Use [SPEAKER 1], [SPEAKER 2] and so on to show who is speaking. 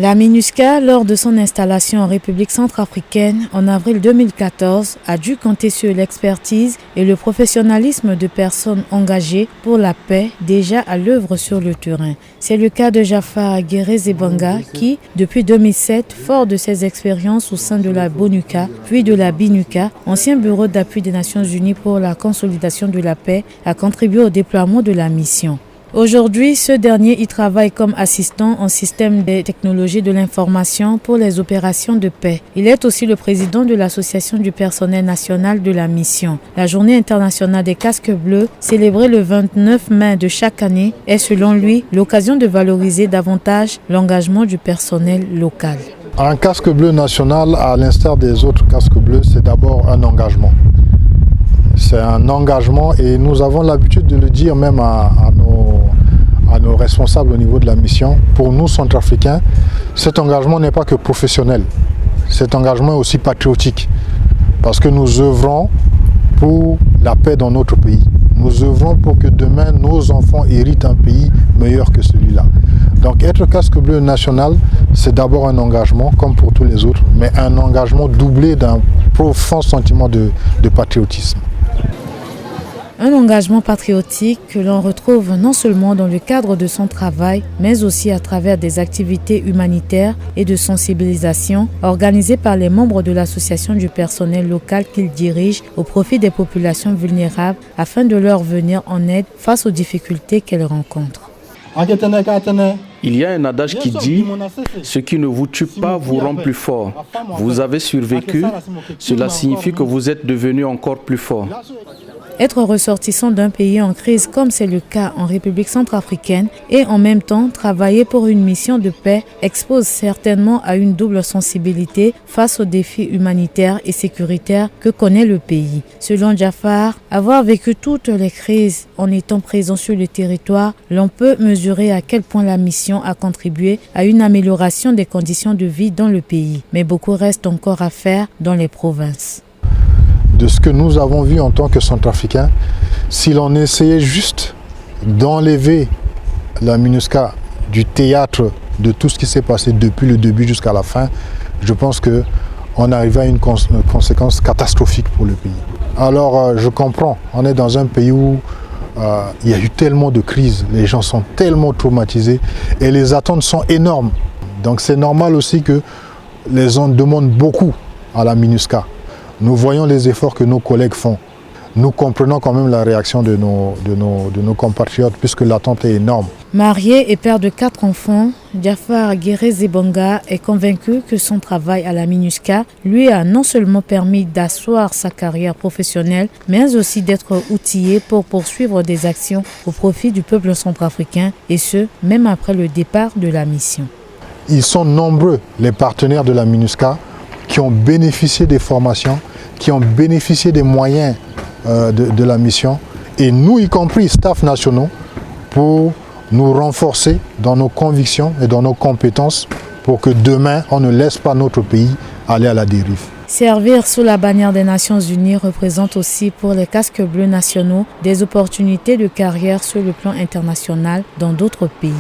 [SPEAKER 1] La MINUSCA, lors de son installation en République centrafricaine en avril 2014, a dû compter sur l'expertise et le professionnalisme de personnes engagées pour la paix déjà à l'œuvre sur le terrain. C'est le cas de Jafar Guéré-Zébanga qui, depuis 2007, fort de ses expériences au sein de la BONUCA, puis de la BINUCA, ancien bureau d'appui des Nations Unies pour la consolidation de la paix, a contribué au déploiement de la mission. Aujourd'hui, ce dernier y travaille comme assistant en système de technologie de l'information pour les opérations de paix. Il est aussi le président de l'association du personnel national de la mission. La journée internationale des casques bleus, célébrée le 29 mai de chaque année, est selon lui l'occasion de valoriser davantage l'engagement du personnel local.
[SPEAKER 2] Un casque bleu national, à l'instar des autres casques bleus, c'est d'abord un engagement. C'est un engagement et nous avons l'habitude de le dire même à nos responsables au niveau de la mission. Pour nous, Centrafricains, cet engagement n'est pas que professionnel. Cet engagement est aussi patriotique parce que nous œuvrons pour la paix dans notre pays. Nous œuvrons pour que demain, nos enfants héritent un pays meilleur que celui-là. Donc être casque bleu national, c'est d'abord un engagement, comme pour tous les autres, mais un engagement doublé d'un profond sentiment de patriotisme.
[SPEAKER 1] Un engagement patriotique que l'on retrouve non seulement dans le cadre de son travail, mais aussi à travers des activités humanitaires et de sensibilisation organisées par les membres de l'association du personnel local qu'il dirige au profit des populations vulnérables afin de leur venir en aide face aux difficultés qu'elles rencontrent.
[SPEAKER 3] Il y a un adage qui dit « Ce qui ne vous tue pas vous rend plus fort ». Vous avez survécu, cela signifie que vous êtes devenu encore plus fort.
[SPEAKER 1] Être ressortissant d'un pays en crise comme c'est le cas en République centrafricaine et en même temps travailler pour une mission de paix expose certainement à une double sensibilité face aux défis humanitaires et sécuritaires que connaît le pays. Selon Jafar, avoir vécu toutes les crises en étant présent sur le territoire, l'on peut mesurer à quel point la mission a contribué à une amélioration des conditions de vie dans le pays. Mais beaucoup reste encore à faire dans les provinces.
[SPEAKER 2] De ce que nous avons vu en tant que Centrafricains, si l'on essayait juste d'enlever la MINUSCA du théâtre de tout ce qui s'est passé depuis le début jusqu'à la fin, je pense qu'on arrivait à une conséquence catastrophique pour le pays. Alors je comprends, on est dans un pays où il y a eu tellement de crises, les gens sont tellement traumatisés et les attentes sont énormes. Donc c'est normal aussi que les gens demandent beaucoup à la MINUSCA. Nous voyons les efforts que nos collègues font. Nous comprenons quand même la réaction de nos compatriotes puisque l'attente est énorme.
[SPEAKER 1] Marié et père de 4 enfants, Jafar Guéré-Zébanga est convaincu que son travail à la MINUSCA lui a non seulement permis d'asseoir sa carrière professionnelle, mais aussi d'être outillé pour poursuivre des actions au profit du peuple centrafricain et ce, même après le départ de la mission.
[SPEAKER 2] Ils sont nombreux, les partenaires de la MINUSCA, qui ont bénéficié des formations, qui ont bénéficié des moyens de la mission, et nous y compris, staff nationaux, pour nous renforcer dans nos convictions et dans nos compétences pour que demain, on ne laisse pas notre pays aller à la dérive.
[SPEAKER 1] Servir sous la bannière des Nations Unies représente aussi pour les casques bleus nationaux des opportunités de carrière sur le plan international dans d'autres pays.